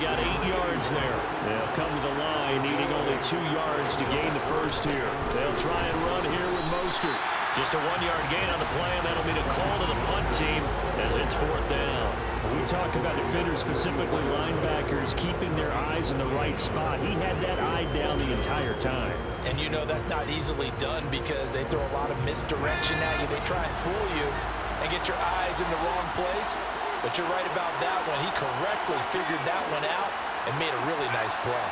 got 8 yards there. They'll come to the line needing only 2 yards to gain the first here. They'll try and run here with Mostert. Just a 1-yard gain on the play, and that'll be the call to the punt team as it's 4th down. We talk about defenders, specifically linebackers, keeping their eyes in the right spot. He had that eye down the entire time. And you know that's not easily done because they throw a lot of misdirection at you. They try and fool you and get your eyes in the wrong place. But you're right about that one. He correctly figured that one out and made a really nice play.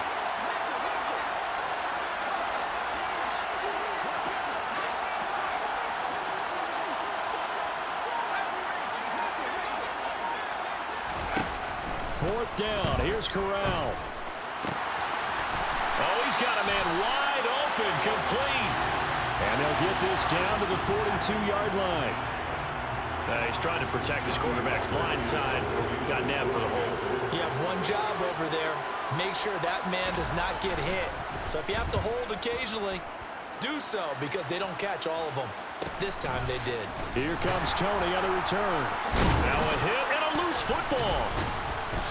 Fourth down. Here's Corral. Oh, he's got a man wide open, complete. And they'll get this down to the 42-yard line. He's trying to protect his quarterback's blind side. Got nabbed for the hole. You have one job over there. Make sure that man does not get hit. So if you have to hold occasionally, do so because they don't catch all of them. This time they did. Here comes Tony on the return. Now a hit and a loose football.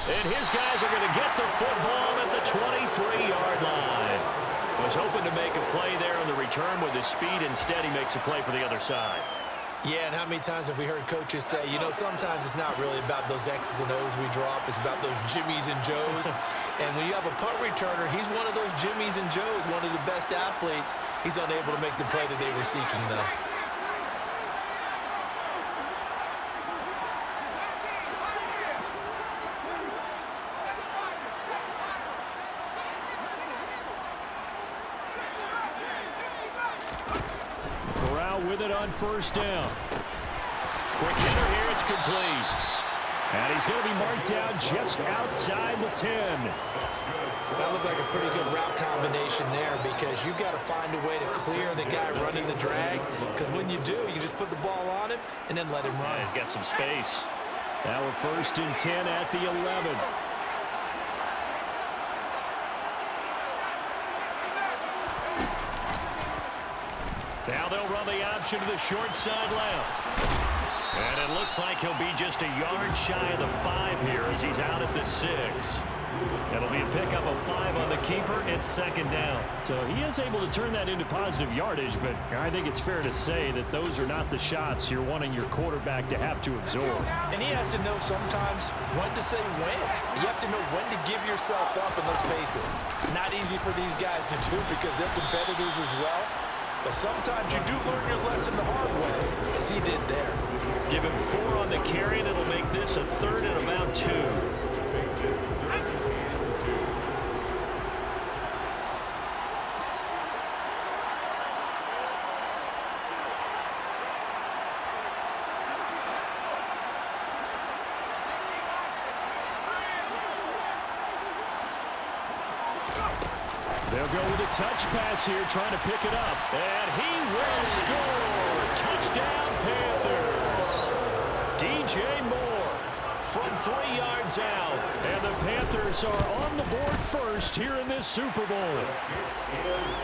And his guys are going to get the football at the 23-yard line. Was hoping to make a play there on the return with his speed. Instead, he makes a play for the other side. Yeah, and how many times have we heard coaches say, you know, sometimes it's not really about those X's and O's we drop. It's about those Jimmies and Joes. And when you have a punt returner, he's one of those Jimmies and Joes, one of the best athletes. He's unable to make the play that they were seeking, though. With it on first down. Quick hitter here, it's complete. And he's going to be marked down just outside the 10. That looked like a pretty good route combination there because you've got to find a way to clear the guy running the drag, because when you do, you just put the ball on him and then let him run. Yeah, he's got some space. Now we're first and 10 at the 11. Now they'll run the option to the short side left. And it looks like he'll be just a yard shy of the 5 here as he's out at the 6. That'll be a pickup of 5 on the keeper. It's second down. So he is able to turn that into positive yardage, but I think it's fair to say that those are not the shots you're wanting your quarterback to have to absorb. And he has to know sometimes when to say when. You have to know when to give yourself up, and let's face it, not easy for these guys to do because they're competitors as well. But sometimes you do learn your lesson the hard way, as he did there. Give him 4 on the carry, and it'll make this a 3rd and about 2. They'll go with a touch pass here, trying to pick it up. And he will score! Touchdown, Panthers! DJ Moore from 3 yards out. And the Panthers are on the board first here in this Super Bowl.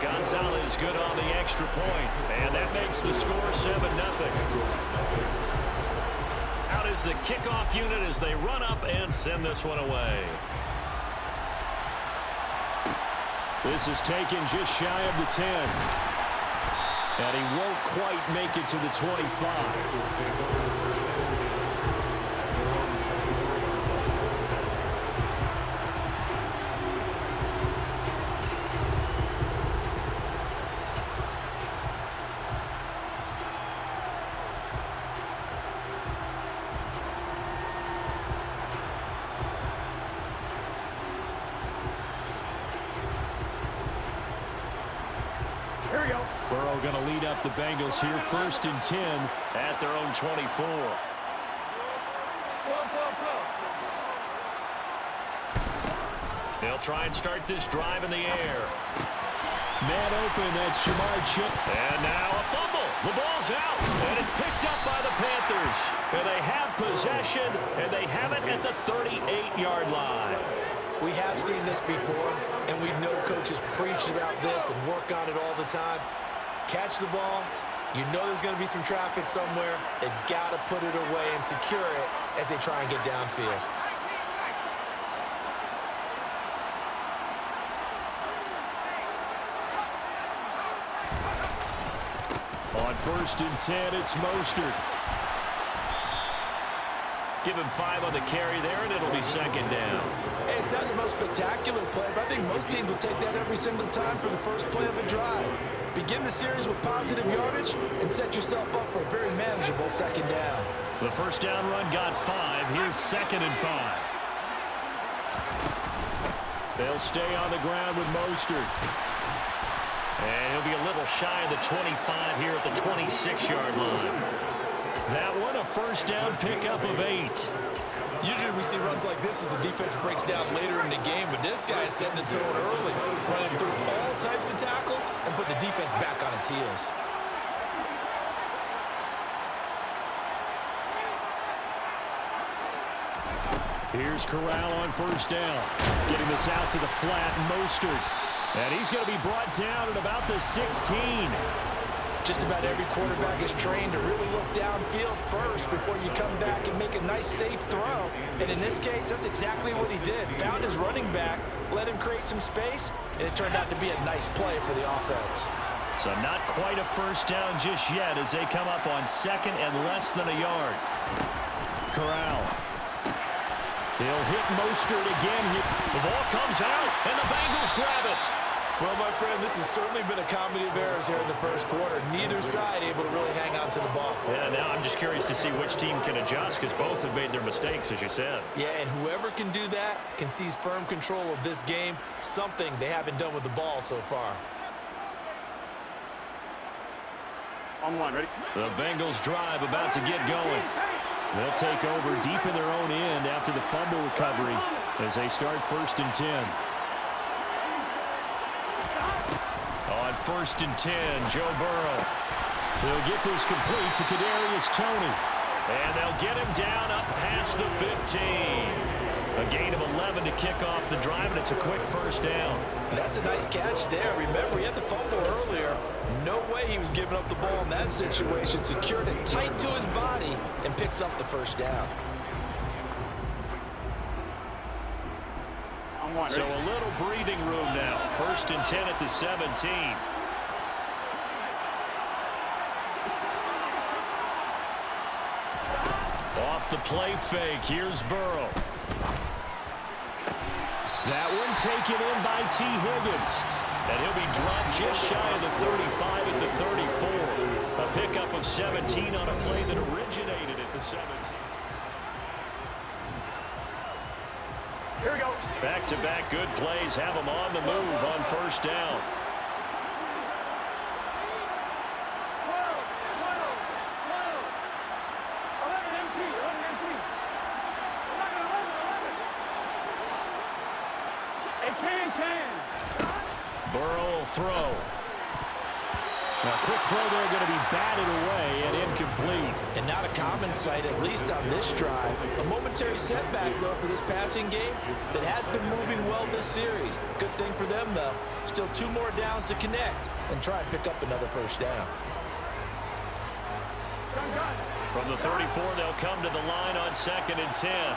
Gonzalez good on the extra point. And that makes the score 7-0. Out is the kickoff unit as they run up and send this one away. This is taken just shy of the 10. And he won't quite make it to the 25. Burrow going to lead up the Bengals here, 1st and 10 at their own 24. They'll try and start this drive in the air. Man open, that's Jamar Chip. And now a fumble. The ball's out, and it's picked up by the Panthers. And they have possession, and they have it at the 38-yard line. We have seen this before, and we know coaches preach about this and work on it all the time. Catch the ball. You know there's going to be some traffic somewhere. They've got to put it away and secure it as they try and get downfield. On 1st and 10, it's Mostert. Give him 5 on the carry there, and it'll be 2nd down. Hey, it's not the most spectacular play, but I think most teams will take that every single time for the first play of a drive. Begin the series with positive yardage and set yourself up for a very manageable 2nd down. The first down run got 5. Here's 2nd and 5. They'll stay on the ground with Mostert. And he'll be a little shy of the 25 here at the 26-yard line. That one, a first down pickup of 8. Usually we see runs like this as the defense breaks down later in the game, but this guy is setting the tone early, running through all types of tackles and put the defense back on its heels. Here's Corral on first down. Getting this out to the flat, Mostert. And he's going to be brought down at about the 16. Just about every quarterback is trained to really look downfield first before you come back and make a nice, safe throw. And in this case, that's exactly what he did. Found his running back, let him create some space, and it turned out to be a nice play for the offense. So not quite a first down just yet as they come up on 2nd and less than a yard. Corral. He'll hit Mostert again. The ball comes out, and the Bengals grab it. Well, my friend, this has certainly been a comedy of errors here in the first quarter. Neither side able to really hang on to the ball. Yeah, now I'm just curious to see which team can adjust because both have made their mistakes, as you said. Yeah, and whoever can do that can seize firm control of this game, something they haven't done with the ball so far. On 1, ready? The Bengals drive about to get going. They'll take over deep in their own end after the fumble recovery as they start 1st and 10. On 1st and 10, Joe Burrow. He'll get this complete to Kadarius Toney. And they'll get him down up past the 15. A gain of 11 to kick off the drive, and it's a quick first down. That's a nice catch there. Remember, he had the fumble earlier. No way he was giving up the ball in that situation. Secured it tight to his body and picks up the first down. On 1, So ready? a little breathing room now. 1st and 10 at the 17. Off the play fake, here's Burrow. That one taken in by T. Higgins. And he'll be dropped just shy of the 35 at the 34. A pickup of 17 on a play that originated at the 17. Here we go. Back-to-back good plays have them on the move on 1st down. 11 MT. Burrow will throw. Now, quick throw there going to be batted away and incomplete. And not a common sight, at least on this drive. A momentary setback, though, for this passing game that has been moving well this series. Good thing for them, though. Still 2 more downs to connect and try and pick up another first down. From the 34, they'll come to the line on 2nd and 10.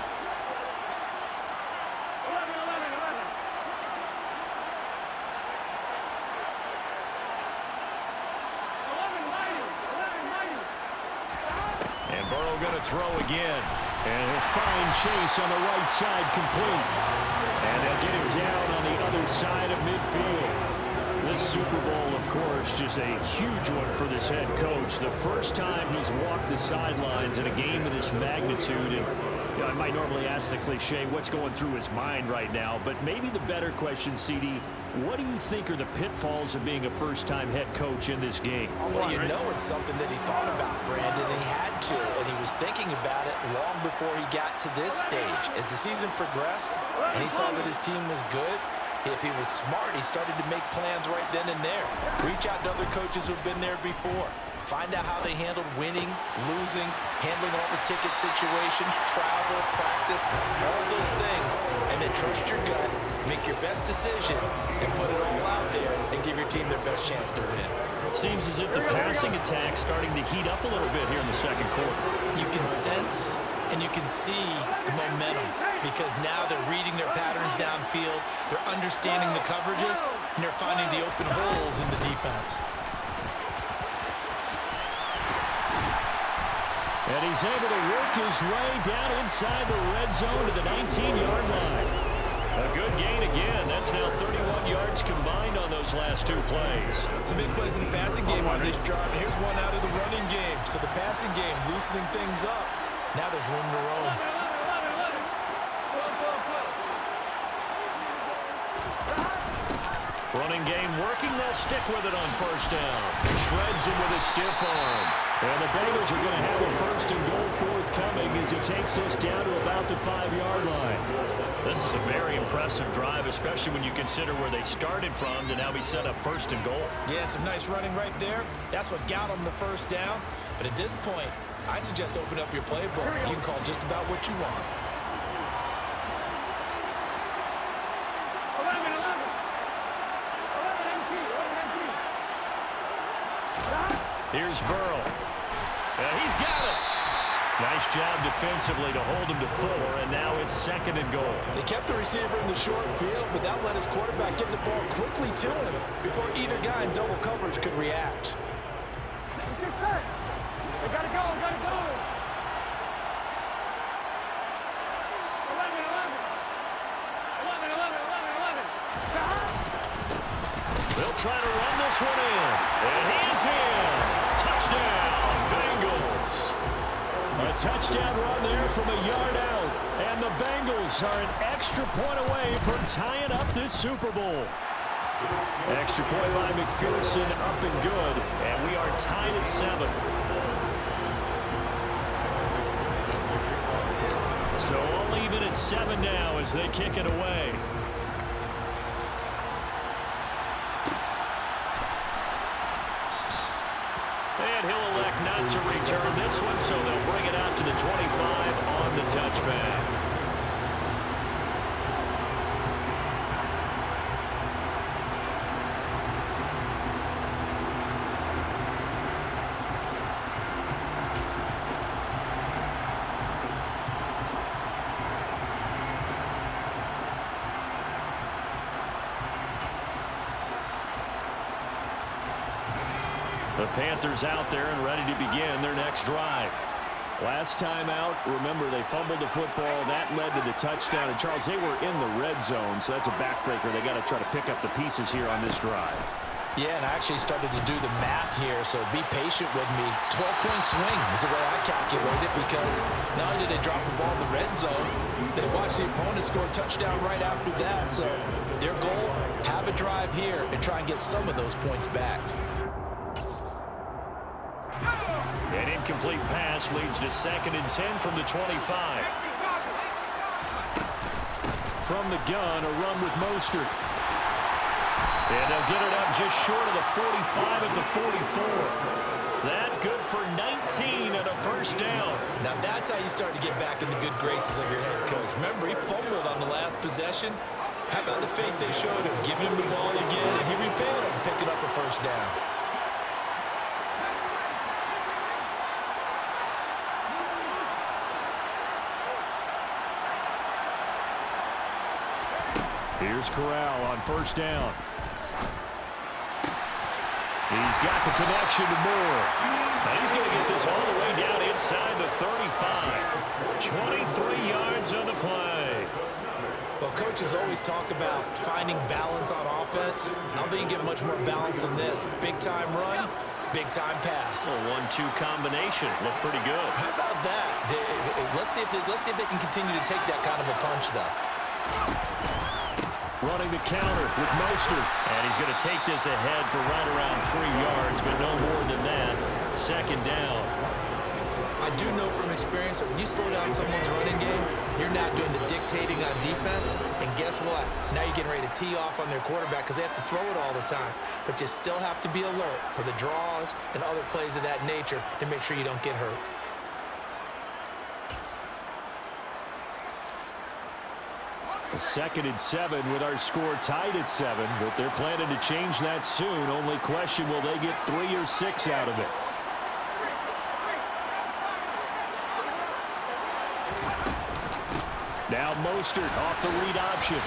And Burrow going to throw again. And he'll find Chase on the right side complete. And they'll get him down on the other side of midfield. This Super Bowl, of course, just a huge one for this head coach. The first time he's walked the sidelines in a game of this magnitude. And you know, I might normally ask the cliche, what's going through his mind right now? But maybe the better question, CD, what do you think are the pitfalls of being a first-time head coach in this game? Well, you know it's something that he thought about, Brandon, and he had to, and he was thinking about it long before he got to this stage. As the season progressed and he saw that his team was good, if he was smart, he started to make plans right then and there. Reach out to other coaches who've been there before. Find out how they handled winning, losing, handling all the ticket situations, travel, practice, all those things. And then trust your gut, make your best decision, and put it all out there and give your team their best chance to win. Seems as if the passing attack's starting to heat up a little bit here in the second quarter. You can sense and you can see the momentum because now they're reading their patterns downfield, they're understanding the coverages, and they're finding the open holes in the defense. And he's able to work his way down inside the red zone to the 19-yard line. A good gain again. That's now 31 yards combined on those last 2 plays. Some big plays in the passing game on this drive. And here's one out of the running game. So the passing game loosening things up. Now there's room to roam. Running game working. They'll stick with it on first down. Shreds him with a stiff arm. And the Bengals are going to have a first and goal forthcoming as he takes us down to about the 5-yard line. This is a very impressive drive, especially when you consider where they started from to now be set up first and goal. Yeah, and some nice running right there. That's what got them the first down. But at this point, I suggest open up your playbook. You can call just about what you want. 11 MT. Here's Burrow. And he's got it. Nice job defensively to hold him to 4, and now it's second and goal. They kept the receiver in the short field, but that let his quarterback get the ball quickly to him before either guy in double coverage could react. Get set. They gotta go, gotta go. 11. 11. They'll try to run this one in, and he is in. Touchdown, Bengals. A touchdown run there from a yard out, and the Bengals are an extra point away from tying up this Super Bowl. Extra point by McPherson, up and good, and we are tied at 7. So all even at 7 now as they kick it away. And he'll elect not to return this one, so they'll bring it out to the 25 on the touchback. The Panthers out there and ready to begin their next drive. Last time out, remember, they fumbled the football. That led to the touchdown. And, Charles, they were in the red zone, so that's a backbreaker. They got to try to pick up the pieces here on this drive. Yeah, and I actually started to do the math here, so be patient with me. 12-point swing is the way I calculate it, because not only did they drop the ball in the red zone, they watched the opponent score a touchdown right after that. So their goal, have a drive here and try and get some of those points back. An incomplete pass leads to 2nd and 10 from the 25. From the gun, a run with Mostert. And they'll get it up just short of the 45 at the 44. That good for 19 and a first down. Now that's how you start to get back in the good graces of your head coach. Remember, he fumbled on the last possession. How about the faith they showed him, giving him the ball again, and he repaid him, picking up a first down. Here's Corral on first down. He's got the connection to Moore. And he's going to get this all the way down inside the 35. 23 yards on the play. Well, coaches always talk about finding balance on offense. I don't think you get much more balance than this. Big-time run, big-time pass. A 1-2 combination. Looked pretty good. How about that? Let's see if they can continue to take that kind of a punch, though. Running the counter with Mostert. And he's going to take this ahead for right around 3 yards, but no more than that. 2nd down. I do know from experience that when you slow down someone's running game, you're not doing the dictating on defense. And guess what? Now you're getting ready to tee off on their quarterback because they have to throw it all the time. But you still have to be alert for the draws and other plays of that nature to make sure you don't get hurt. A 2nd and 7 with our score tied at 7, but they're planning to change that soon. Only question, will they get 3 or 6 out of it? Now Mostert off the read option.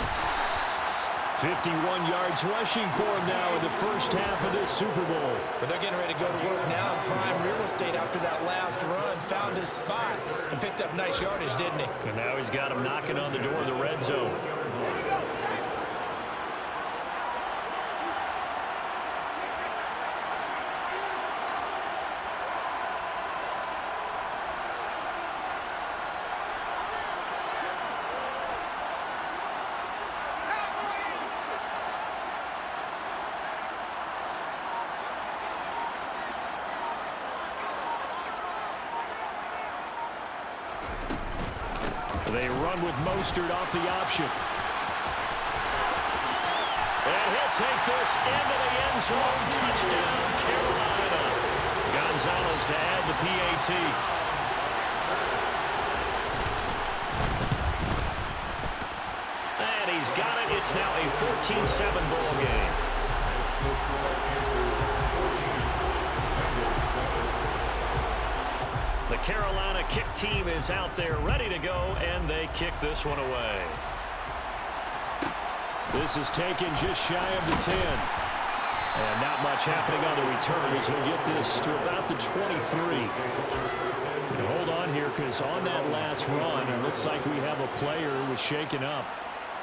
51 yards rushing for him now in the first half of this Super Bowl. But they're getting ready to go to work now in prime real estate after that last run. Found his spot and picked up nice yardage, didn't he? And now he's got him knocking on the door of the red zone. They run with Mostert off the option. And he'll take this into the end zone. Touchdown, Carolina. Gonzalez to add the PAT. And he's got it. It's now a 14-7 ball game. The Carolina kick team is out there ready to go, and they kick this one away. This is taken just shy of the 10. And not much happening on the return as he'll get this to about the 23. And hold on here, because on that last run, it looks like we have a player who was shaken up.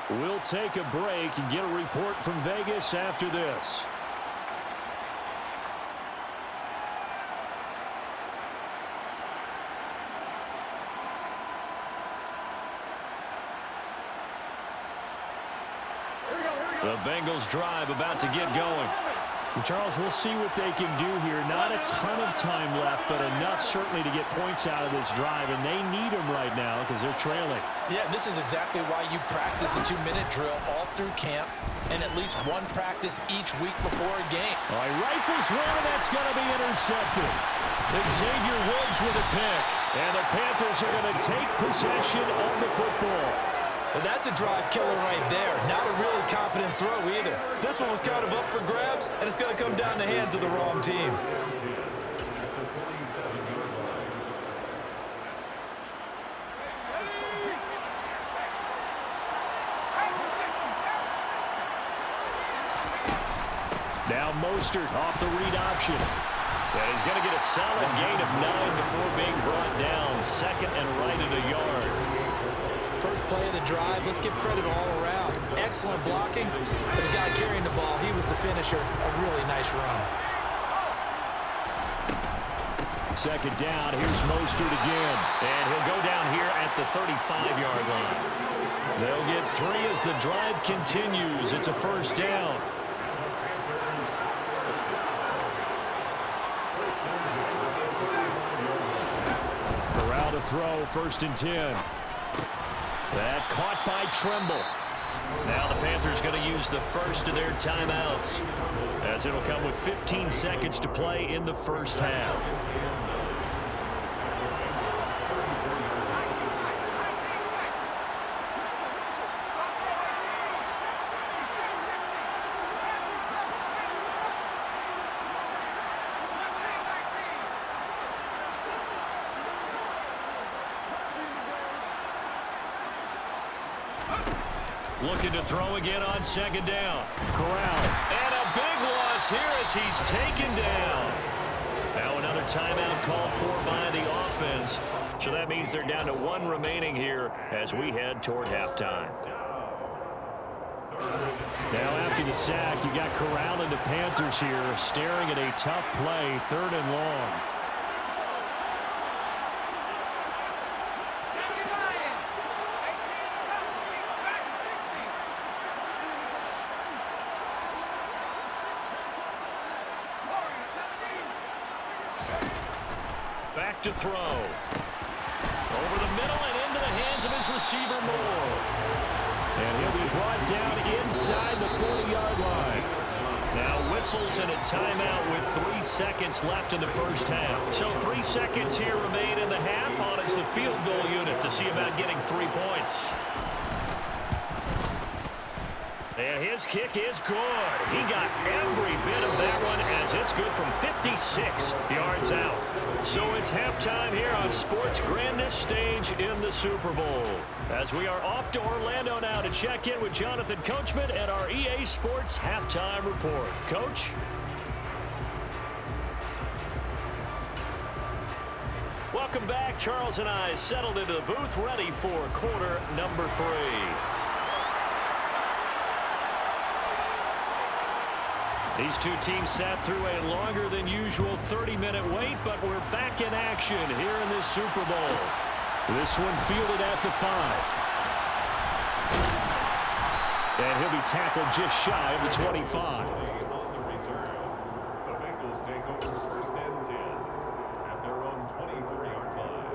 We'll take a break and get a report from Vegas after this. The Bengals drive about to get going. And Charles, we'll see what they can do here. Not a ton of time left, but enough certainly to get points out of this drive, and they need them right now because they're trailing. Yeah, and this is exactly why you practice a 2-minute drill all through camp and at least one practice each week before a game. All right, rifles one, and that's going to be intercepted. Xavier Woods with a pick, and the Panthers are going to take possession of the football. Well, that's a drive killer right there. Not a really confident throw either. This one was kind of up for grabs, and it's going to come down the hands of the wrong team. Now Mostert off the read option. And he's going to get a solid gain of 9 before being brought down. Second and right at a yard. First play of the drive, let's give credit all around. Excellent blocking, but the guy carrying the ball, he was the finisher. A really nice run. Second down, here's Mostert again. And he'll go down here at the 35-yard line. They'll get 3 as the drive continues. It's a first down. Corral to throw, 1st and 10. That caught by Tremble. Now the Panthers going to use the first of their timeouts, as it'll come with 15 seconds to play in the first half. Looking to throw again on 2nd down. Corral. And a big loss here as he's taken down. Now another timeout called for by the offense. So that means they're down to 1 remaining here as we head toward halftime. Now after the sack, you got Corral and the Panthers here staring at a tough play, 3rd and long. Back to throw. Over the middle and into the hands of his receiver, Moore. And he'll be brought down inside the 40-yard line. Now whistles and a timeout with 3 seconds left in the first half. So 3 seconds here remain in the half. On is the field goal unit to see about getting 3 points. And his kick is good. He got every bit of that one as it's good from 56 yards out. So it's halftime here on sports' grandest stage in the Super Bowl. As we are off to Orlando now to check in with Jonathan Coachman and our EA Sports halftime report. Coach? Welcome back. Charles and I settled into the booth ready for quarter number 3. These two teams sat through a longer than usual 30-minute wait, but we're back in action here in this Super Bowl. This one fielded at the 5. And he'll be tackled just shy of the 25. On the return, the Bengals take over first and 10 at their own 24-yard line.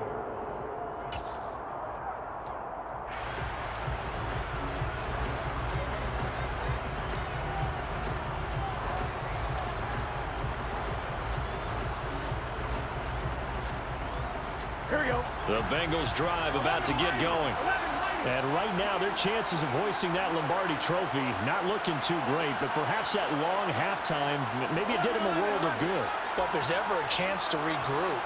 Here we go. The Bengals drive about to get going. And right now, their chances of hoisting that Lombardi trophy not looking too great, but perhaps that long halftime, maybe it did them a world of good. Well, if there's ever a chance to regroup,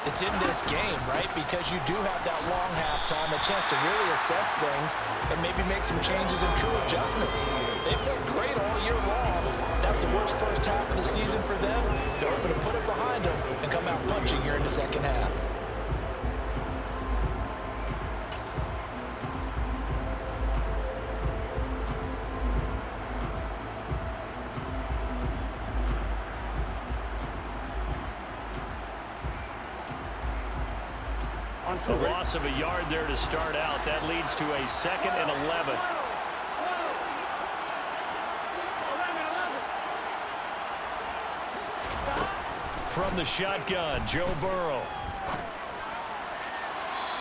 it's in this game, right? Because you do have that long halftime, a chance to really assess things and maybe make some changes and true adjustments. They've played great all year long. That's the worst first half of the season for them. They're hoping to put it behind them and come out punching here in the second half. A loss of a yard there to start out. That leads to a 2nd and 11. From the shotgun, Joe Burrow.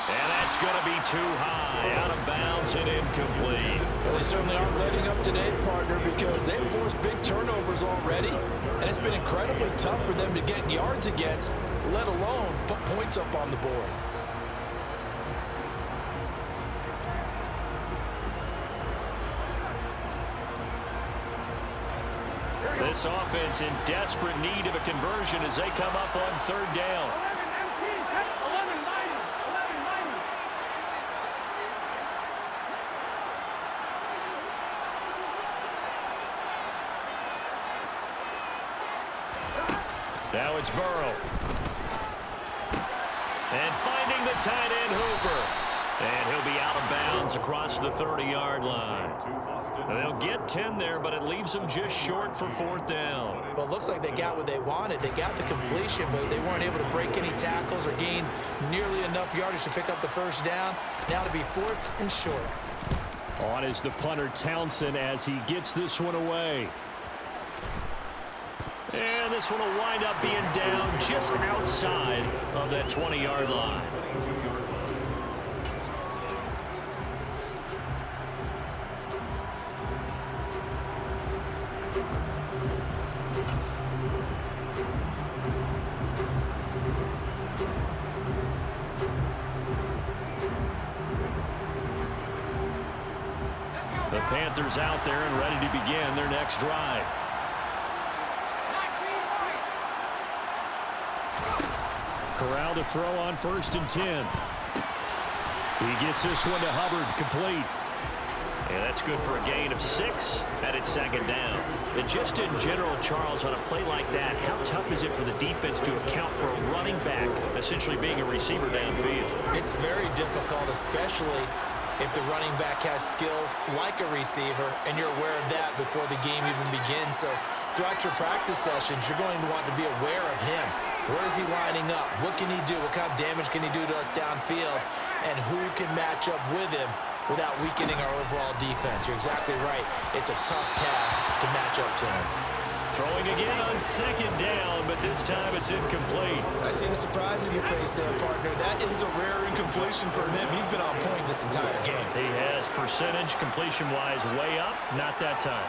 And that's going to be too high, out of bounds and incomplete. Well, they certainly aren't letting up today, partner, because they've forced big turnovers already, and it's been incredibly tough for them to get yards against, let alone put points up on the board. This offense in desperate need of a conversion as they come up on 3rd down. 11-90. Now it's Burrow. And finding the tight end Hooper. And he'll be out of bounds across the 30-yard line. They'll get 10 there, but it leaves them just short for 4th down. Well, it looks like they got what they wanted. They got the completion, but they weren't able to break any tackles or gain nearly enough yardage to pick up the first down. Now to be 4th and short. On is the punter Townsend as he gets this one away. And this one will wind up being down just outside of that 20-yard line. The Panthers out there and ready to begin their next drive. Corral to throw on 1st and 10. He gets this one to Hubbard, complete. And that's good for a gain of 6, and it's 2nd down. And just in general, Charles, on a play like that, how tough is it for the defense to account for a running back essentially being a receiver downfield? It's very difficult, especially if the running back has skills like a receiver, and you're aware of that before the game even begins. So throughout your practice sessions, you're going to want to be aware of him. Where is he lining up? What can he do? What kind of damage can he do to us downfield? And who can match up with him without weakening our overall defense? You're exactly right. It's a tough task to match up to him. Throwing again on 2nd down, but this time it's incomplete. I see the surprise in your face there, partner. That is a rare incompletion for him. He's been on point this entire game. He has percentage completion-wise way up, not that time.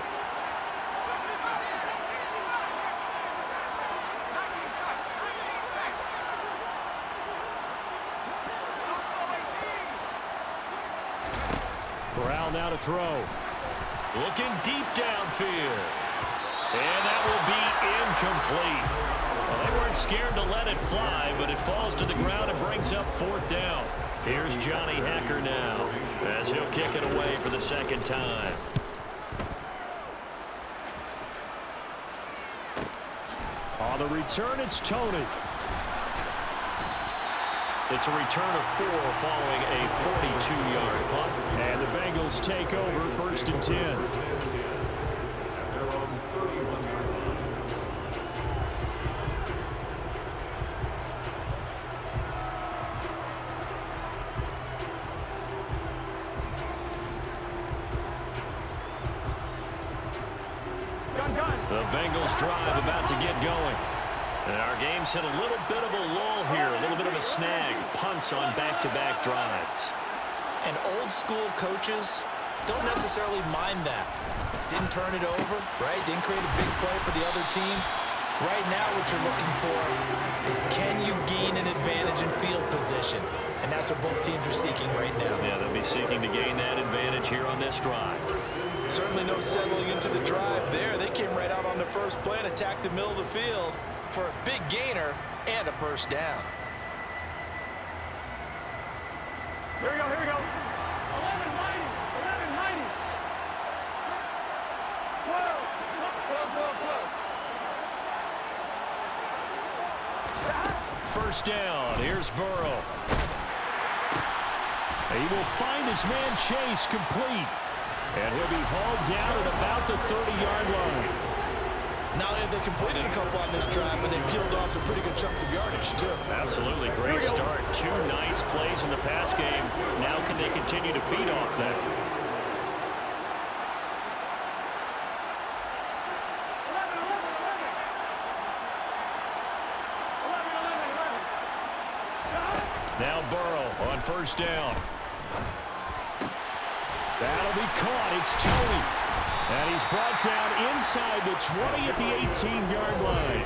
Corral now to throw. Looking deep downfield. And that will be incomplete. Well, they weren't scared to let it fly, but it falls to the ground and brings up 4th down. Here's Johnny Hacker now as he'll kick it away for the 2nd time. On the return, it's Tony. It's a return of 4 following a 42-yard punt. And the Bengals take over 1st and 10. The Bengals drive about to get going. And our game's hit a little bit of a lull here, a little bit of a snag. Punts on back-to-back drives. And old school coaches don't necessarily mind that. Didn't turn it over, right? Didn't create a big play for the other team. Right now what you're looking for is can you gain an advantage in field position? And that's what both teams are seeking right now. Yeah, they'll be seeking to gain that advantage here on this drive. Certainly no settling into the drive there. They came right out on the first play and attacked the middle of the field for a big gainer and a 1st down. Here we go, here we go. 1190, 1190. 12. 1st down. Here's Burrow. He will find his man Chase complete. And he'll be hauled down at about the 30-yard line. Not only have they completed a couple on this drive, but they peeled off some pretty good chunks of yardage, too. Absolutely. Great start. 2 nice plays in the pass game. Now can they continue to feed off that? Now Burrow on 1st down. That'll be caught. It's Tony. And he's brought down inside the 20 at the 18-yard line.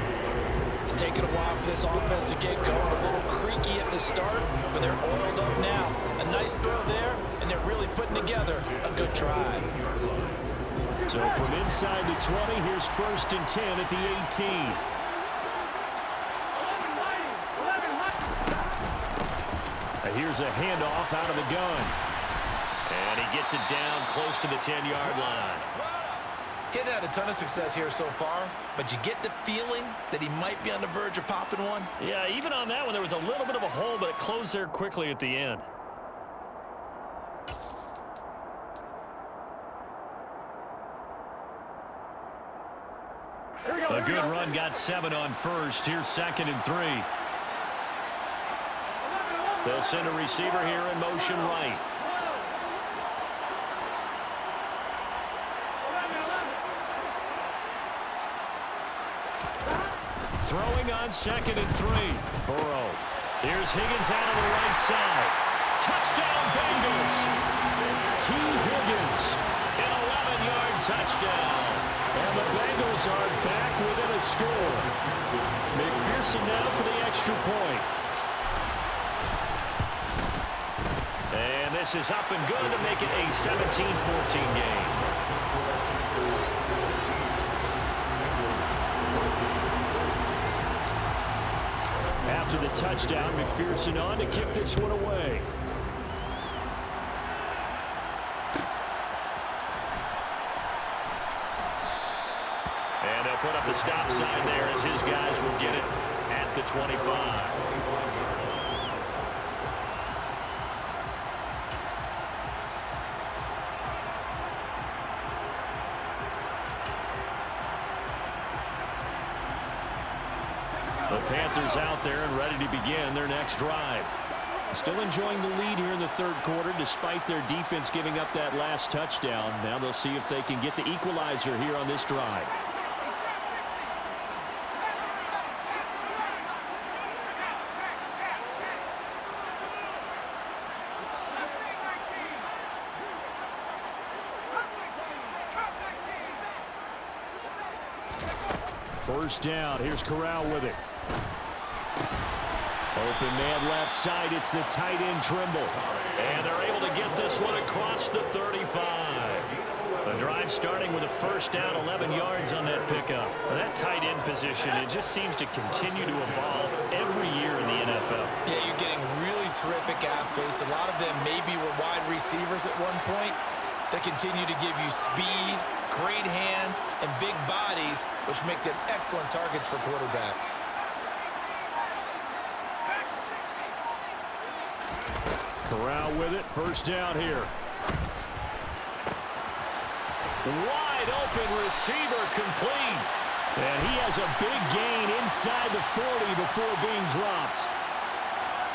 It's taken a while for this offense to get going. A little creaky at the start, but they're oiled up now. A nice throw there, and they're really putting together a good drive. So from inside the 20, here's 1st and 10 at the 18. Here's a handoff out of the gun. And he gets it down close to the 10-yard line. Getting had a ton of success here so far, but you get the feeling that he might be on the verge of popping one. Yeah, even on that one, there was a little bit of a hole, but it closed there quickly at the end. A good run got 7 on 1st. Here's 2nd and 3. They'll send a receiver here in motion right. Throwing on 2nd and 3. Burrow. Here's Higgins out of the right side. Touchdown, Bengals. T. Higgins. An 11-yard touchdown. And the Bengals are back within a score. McPherson now for the extra point. And this is up and good to make it a 17-14 game. After the touchdown, McPherson on to kick this one away. And they'll put up the stop sign there as his guys will get it at the 25. The Panthers out there and ready to begin their next drive. Still enjoying the lead here in the 3rd quarter despite their defense giving up that last touchdown. Now they'll see if they can get the equalizer here on this drive. First down. Here's Corral with it. Open man left side. It's the tight end Trimble. And they're able to get this one across the 35. The drive starting with a first down, 11 yards on that pickup. That tight end position, it just seems to continue to evolve every year in the NFL. Yeah, you're getting really terrific athletes. A lot of them maybe were wide receivers at one point. They continue to give you speed, great hands, and big bodies, which make them excellent targets for quarterbacks. Corral with it. First down here. Wide open receiver complete. And he has a big gain inside the 40 before being dropped.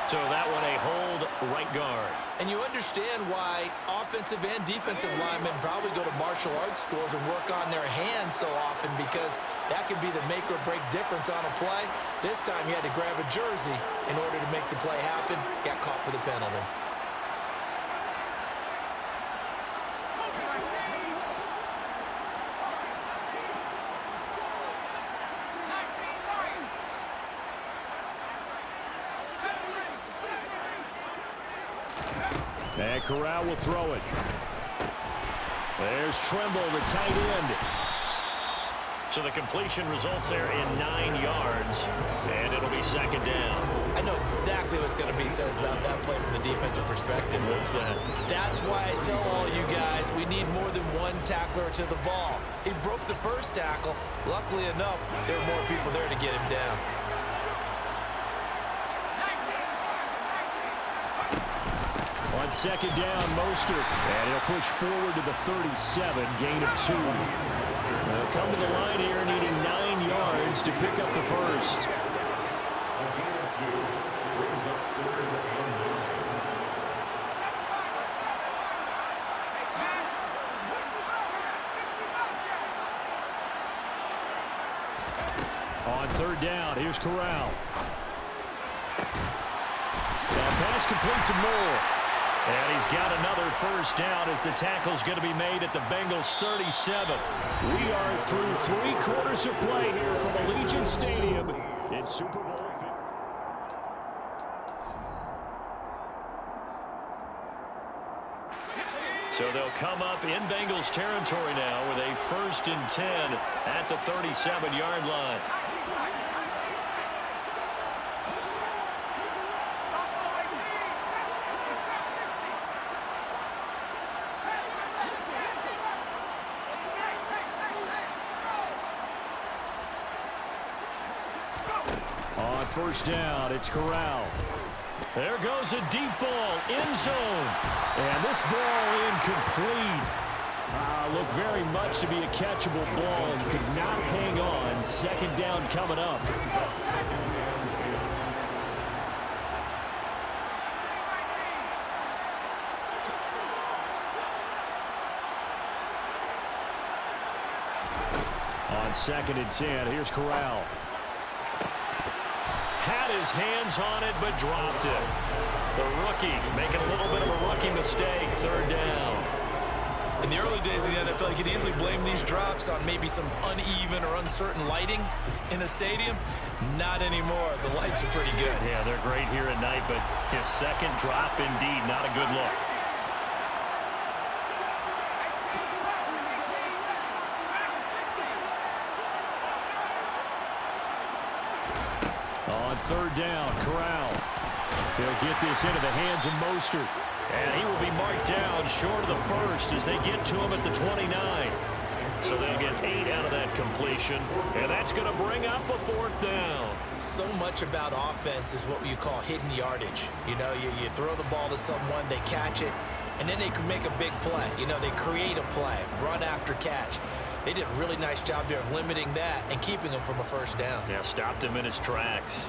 So that one a hold right guard. And you understand why offensive and defensive linemen probably go to martial arts schools and work on their hands so often, because that can be the make or break difference on a play. This time he had to grab a jersey in order to make the play happen. Got caught for the penalty. And Corral will throw it. There's Trimble, the tight end. So the completion results there in 9 yards, and it'll be second down. I know exactly what's going to be said about that play from the defensive perspective. What's that? That's why I tell all you guys we need more than one tackler to the ball. He broke the first tackle. Luckily enough, there were more people there to get him down. On second down, Mostert. And he'll push forward to the 37, gain of 2. They'll come to the line here needing 9 yards to pick up the first. A gain of 2 brings up 3rd and 9. On third down, here's Corral. That pass complete to Moore. And he's got another first down as the tackle's going to be made at the Bengals 37. We are through 3 quarters of play here from Allegiant Stadium in Super Bowl 50. So they'll come up in Bengals territory now with a 1st and 10 at the 37-yard line. On first down, it's Corral. There goes a deep ball, end zone. And this ball incomplete. Looked very much to be a catchable ball and could not hang on. Second down coming up. On 2nd and 10, here's Corral. Had his hands on it, but dropped it. The rookie making a little bit of a rookie mistake, 3rd down. In the early days of the NFL, you could easily blame these drops on maybe some uneven or uncertain lighting in a stadium. Not anymore. The lights are pretty good. Yeah, they're great here at night, but his second drop, indeed, not a good look. On third down, Corral. He'll get this into the hands of Mostert. And he will be marked down short of the first as they get to him at the 29. So they'll get 8 out of that completion, and that's going to bring up a 4th down. So much about offense is what you call hidden yardage. You know, you throw the ball to someone, they catch it, and then they can make a big play. You know, they create a play, run after catch. They did a really nice job there of limiting that and keeping him from a first down. Yeah, stopped him in his tracks.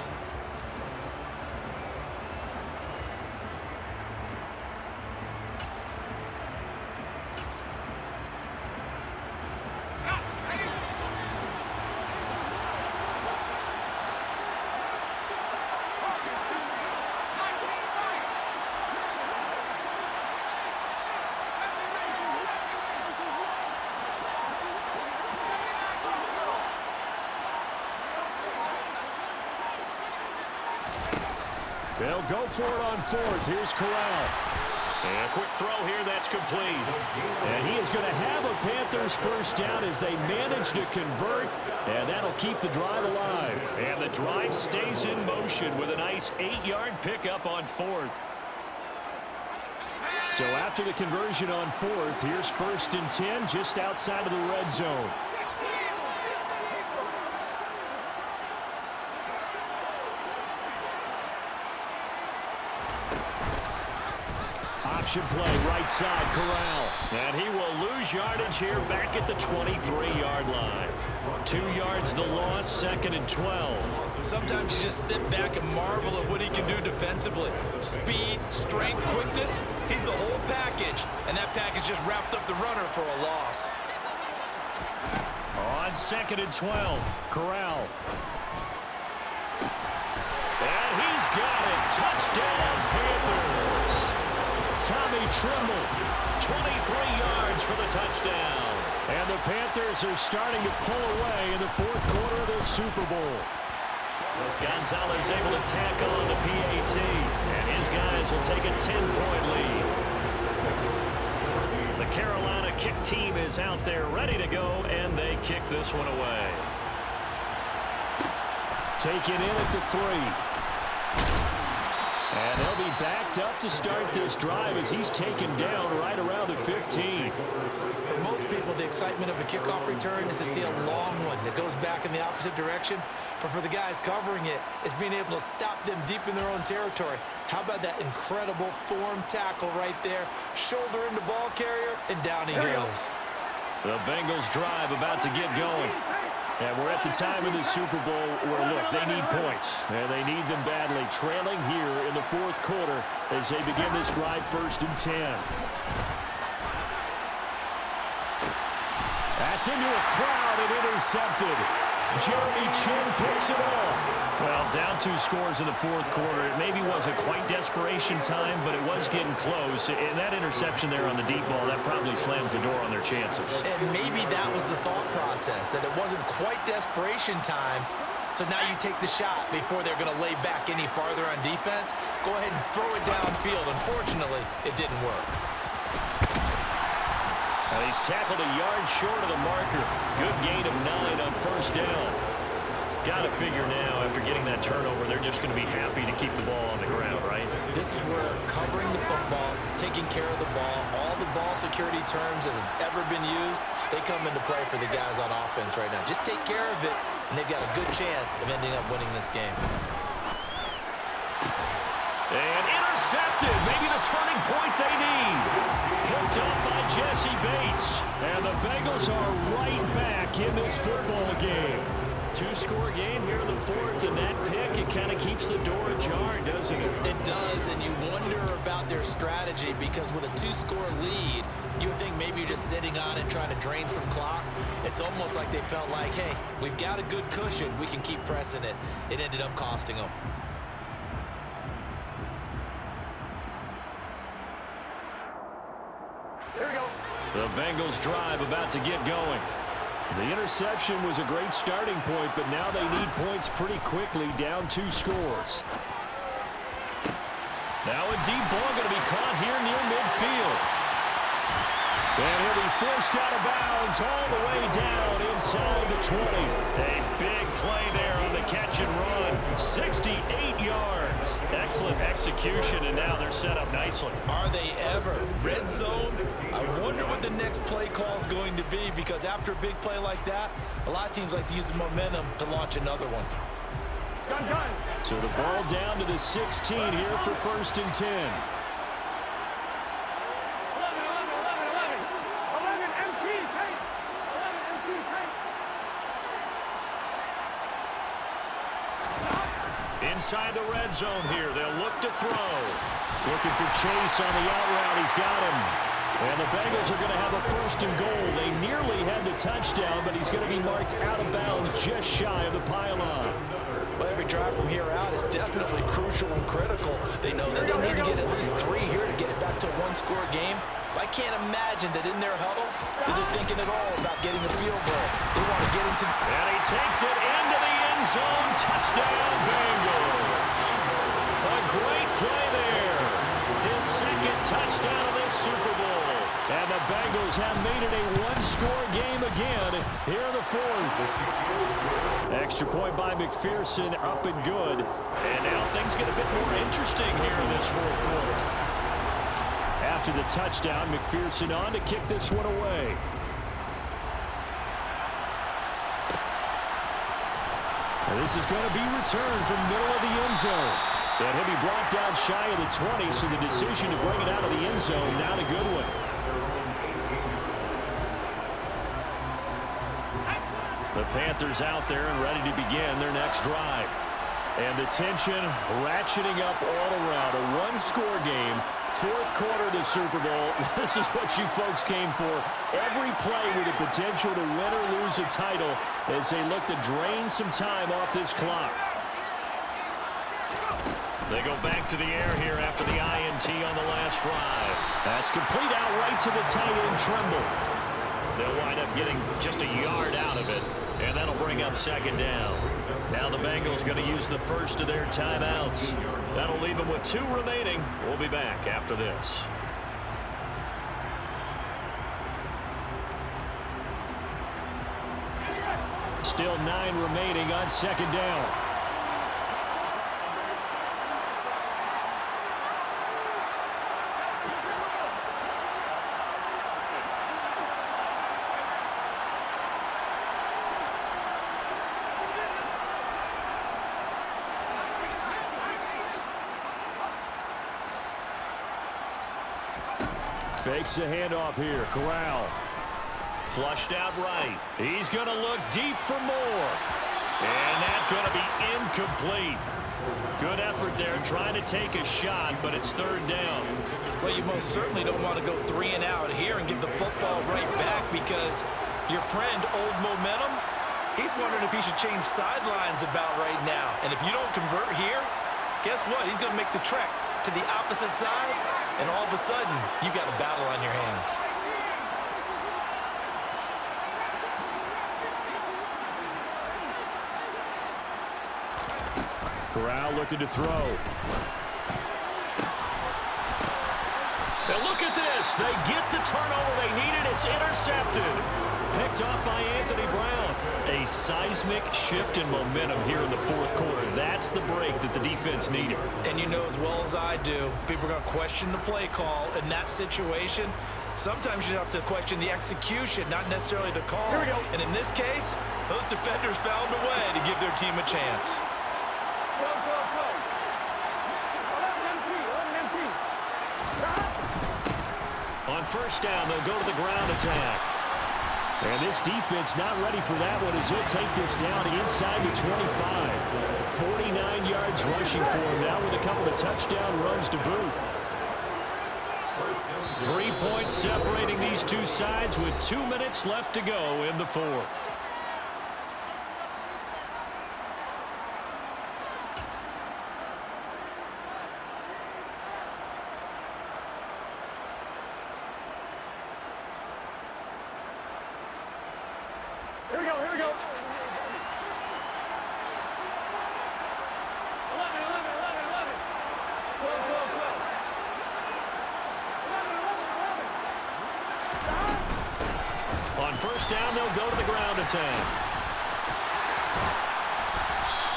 They'll go for it on 4th. Here's Corral. And a quick throw here, that's complete. And he is going to have a Panthers first down as they manage to convert, and that'll keep the drive alive. And the drive stays in motion with a nice 8-yard pickup on 4th. So after the conversion on 4th, here's 1st and 10 just outside of the red zone. Option play, right side, Corral. And he will lose yardage here back at the 23-yard line. 2 yards the loss, 2nd and 12. Sometimes you just sit back and marvel at what he can do defensively. Speed, strength, quickness, he's the whole package. And that package just wrapped up the runner for a loss. On 2nd and 12, Corral. And he's got it. Touchdown, Panthers. Tommy Tremble. 23 yards for the touchdown. And the Panthers are starting to pull away in the 4th quarter of the Super Bowl. Gonzalez able to tack on the PAT. And his guys will take a 10-point lead. The Carolina kick team is out there ready to go, and they kick this one away. Taken in at the 3. And they'll be backed up to start this drive as he's taken down right around the 15. For most people, the excitement of a kickoff return is to see a long one that goes back in the opposite direction. But for the guys covering it, it's being able to stop them deep in their own territory. How about that incredible form tackle right there? Shoulder into ball carrier, and down he goes. The Bengals drive about to get going. And we're at the time in the Super Bowl where, look, they need points. And they need them badly. Trailing here in the 4th quarter as they begin this drive 1st and 10. That's into a crowd and intercepted. Jeremy Chin picks it off. Well, down 2 scores in the 4th quarter. It maybe wasn't quite desperation time, but it was getting close. And that interception there on the deep ball, that probably slams the door on their chances. And maybe that was the thought process, that it wasn't quite desperation time. So now you take the shot before they're going to lay back any farther on defense. Go ahead and throw it downfield. Unfortunately, it didn't work. And he's tackled a yard short of the marker. Good gain of 9 on 1st down. Got to figure now, after getting that turnover, they're just going to be happy to keep the ball on the ground, right? This is where covering the football, taking care of the ball, all the ball security terms that have ever been used, they come into play for the guys on offense right now. Just take care of it, and they've got a good chance of ending up winning this game. And intercepted. Maybe the turning point they need. Picked up by Jesse Bates. And the Bengals are right back in this football game. 2-score game here in the 4th, and that pick, it kind of keeps the door ajar, doesn't it? It does, and you wonder about their strategy because with a 2-score lead, you would think maybe you're just sitting on and trying to drain some clock. It's almost like they felt like, hey, we've got a good cushion. We can keep pressing it. It ended up costing them. Here we go. The Bengals drive about to get going. The interception was a great starting point, but now they need points pretty quickly, down 2 scores. Now a deep ball going to be caught here near midfield. And he'll be forced out of bounds all the way down inside the 20. A big play there on the catch and run. 68 yards. Excellent execution, and now they're set up nicely. Are they ever? Red zone? I wonder what the next play call is going to be, because after a big play like that, a lot of teams like to use the momentum to launch another one. Gun. So the ball down to the 16 here for 1st and 10. 11 MC tight. 11 MC tight. Inside the red zone here, they'll look to throw. Looking for Chase on the out route. He's got him. And the Bengals are going to have a 1st and goal. They nearly had the touchdown, but he's going to be marked out of bounds just shy of the pylon. Well, every drive from here out is definitely crucial and critical. They know that they need to get at least 3 here to get it back to a 1-score game. But I can't imagine that in their huddle that they're thinking at all about getting a field goal. They want to get into... And he takes it into the end zone. Touchdown, Bengals. A great play there. His 2nd touchdown in this Super Bowl. And the Bengals have made it a one-score game again here in the fourth. Extra point by McPherson, up and good. And now things get a bit more interesting here in this fourth quarter. After the touchdown, McPherson on to kick this one away. And this is going to be returned from the middle of the end zone. And he'll be brought down shy of the 20, so the decision to bring it out of the end zone, not a good one. The Panthers out there and ready to begin their next drive. And the tension ratcheting up all around. A one-score game. Fourth quarter of the Super Bowl. This is what you folks came for. Every play with the potential to win or lose a title as they look to drain some time off this clock. They go back to the air here after the INT on the last drive. That's complete out right to the tight end, Tremble. They'll wind up getting just a yard out of it, and that'll bring up second down. Now the Bengals going to use the first of their timeouts. That'll leave them with 2 remaining. We'll be back after this. Still 9 remaining on second down. Fakes the handoff here. Corral. Flushed out right. He's going to look deep for more. And that's going to be incomplete. Good effort there trying to take a shot, but it's third down. Well, you most certainly don't want to go 3 and out here and give the football right back because your friend, Old Momentum, he's wondering if he should change sidelines about right now. And if you don't convert here, guess what? He's going to make the trek to the opposite side, and all of a sudden, you've got a battle on your hands. Corral looking to throw. Now look at this. They get the turnover they needed. It's intercepted. Picked off by Anthony Brown. A seismic shift in momentum here in the fourth quarter. That's the break that the defense needed. And you know as well as I do, people are going to question the play call in that situation. Sometimes you have to question the execution, not necessarily the call. And in this case, those defenders found a way to give their team a chance. On first down, they'll go to the ground attack. And this defense not ready for that one as he'll take this down inside the 25. 49 yards rushing for him now with a couple of touchdown runs to boot. 3 points separating these two sides with 2 minutes left to go in the fourth. Here we go, here we go. 11, 11, 11. Close, close, close. 11, 11, 11. On first down, they'll go to the ground attack.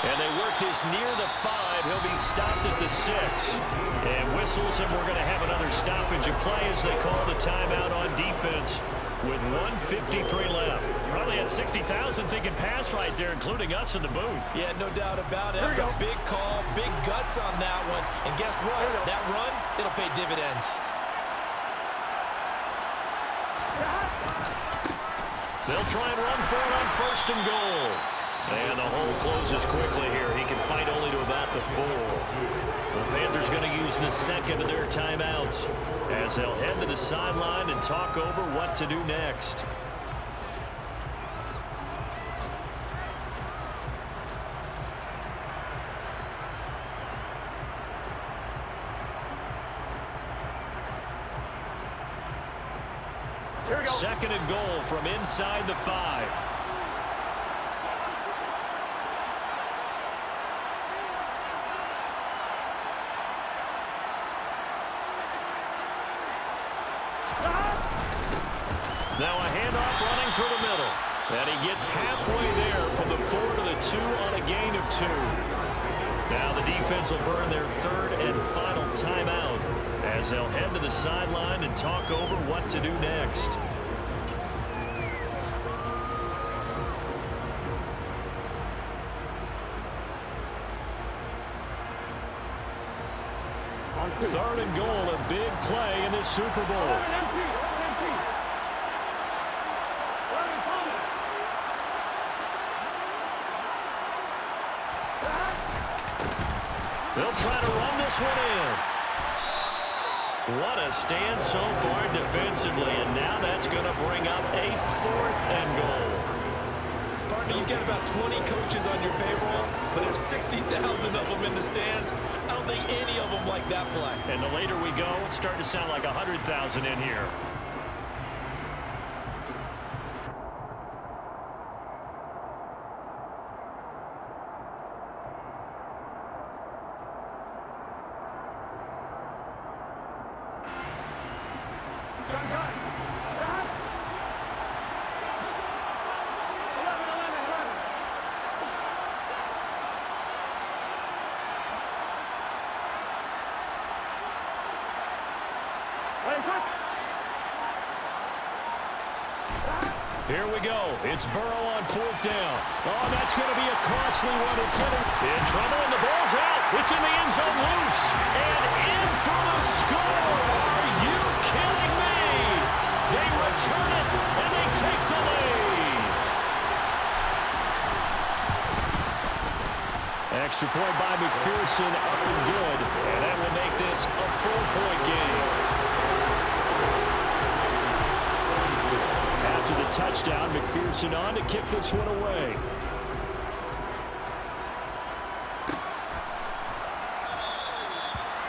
And they work this near the 5. He'll be stopped at the 6. And whistles, and we're going to have another stoppage of play as they call the timeout on defense with 1:53 left. Probably had 60,000 thinking pass right there, including us in the booth. Yeah, no doubt about it. That's a big call, big guts on that one. And guess what? That run, it'll pay dividends. They'll try and run for it on first and goal. And the hole closes quickly here. He can fight only to about the 4. The Panthers going to use the second of their timeouts as they'll head to the sideline and talk over what to do next. Second and goal from inside the 5. And he gets halfway there from the 4 to the 2 on a gain of 2. Now the defense will burn their third and final timeout as they'll head to the sideline and talk over what to do next. Third and goal, a big play in this Super Bowl. They'll try to run this one in. What a stand so far defensively, and now that's going to bring up a 4th and goal. Partner, you got about 20 coaches on your payroll, but there's 60,000 of them in the stands. I don't think any of them like that play. And the later we go, it's starting to sound like 100,000 in here. Here we go. It's Burrow on 4th down. Oh, that's going to be a costly one. It's in trouble, and the ball's out. It's in the end zone loose. And in for the score. Are you kidding me? They return it, and they take the lead. Extra point by McPherson, up and good. And that will make this a 4-point game. After the touchdown, McPherson on to kick this one away.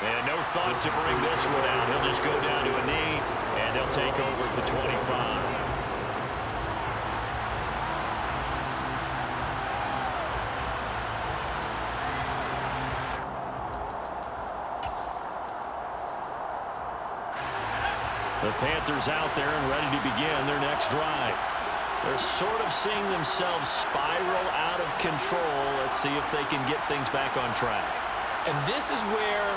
And no thought to bring this one out. He'll just go down to a knee, and he'll take over at the 25. The Panthers out there and ready to begin their next drive. They're sort of seeing themselves spiral out of control. Let's see if they can get things back on track. And this is where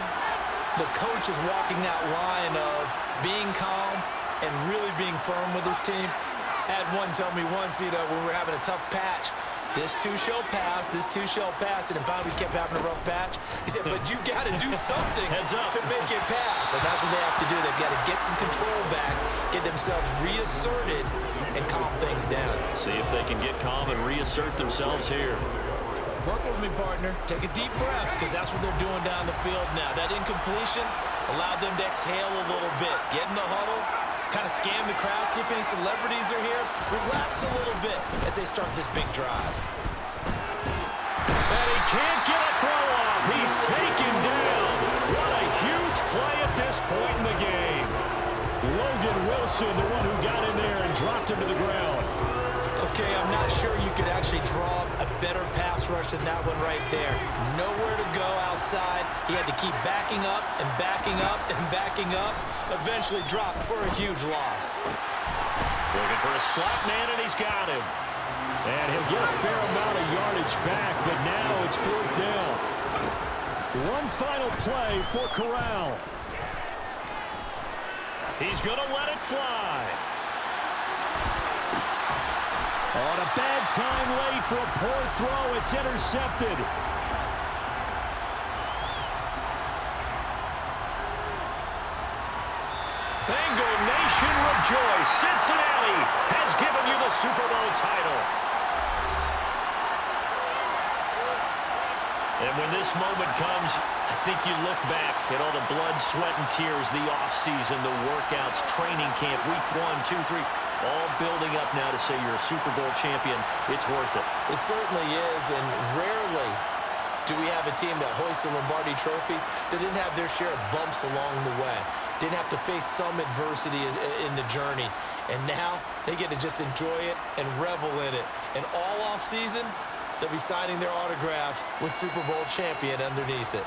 the coach is walking that line of being calm and really being firm with his team. I had one tell me once, when we were having a tough patch, this too shall pass, this too shall pass, and finally we kept having a rough patch. He said, but you got to do something to make it pass, and that's what they have to do. They've got to get some control back, get themselves reasserted, and calm things down. See if they can get calm and reassert themselves here. Work with me, partner. Take a deep breath, because that's what they're doing down the field now. That incompletion allowed them to exhale a little bit, get in the huddle, kind of scan the crowd, see if any celebrities are here. Relax a little bit as they start this big drive. And he can't get a throw off. He's taken down. What a huge play at this point in the game. Logan Wilson, the one who got in there and dropped him to the ground. Okay, I'm not sure you could actually draw a better pass rush than that one right there. Nowhere to go outside. He had to keep backing up and backing up and backing up. Eventually dropped for a huge loss. Looking for a slot man, and he's got him. And he'll get a fair amount of yardage back, but now it's 4th down. One final play for Corral. He's going to let it fly. On a bad time late for a poor throw. It's intercepted. Bengal Nation rejoice. Cincinnati has given you the Super Bowl title. And when this moment comes, I think you look back at all the blood, sweat, and tears, the offseason, the workouts, training camp, week 1, 2, 3, all building up now to say you're a Super Bowl champion. It's worth it. It certainly is, and rarely do we have a team that hoists the Lombardi Trophy that didn't have their share of bumps along the way, didn't have to face some adversity in the journey, and now they get to just enjoy it and revel in it. And all offseason, they'll be signing their autographs with Super Bowl champion underneath it.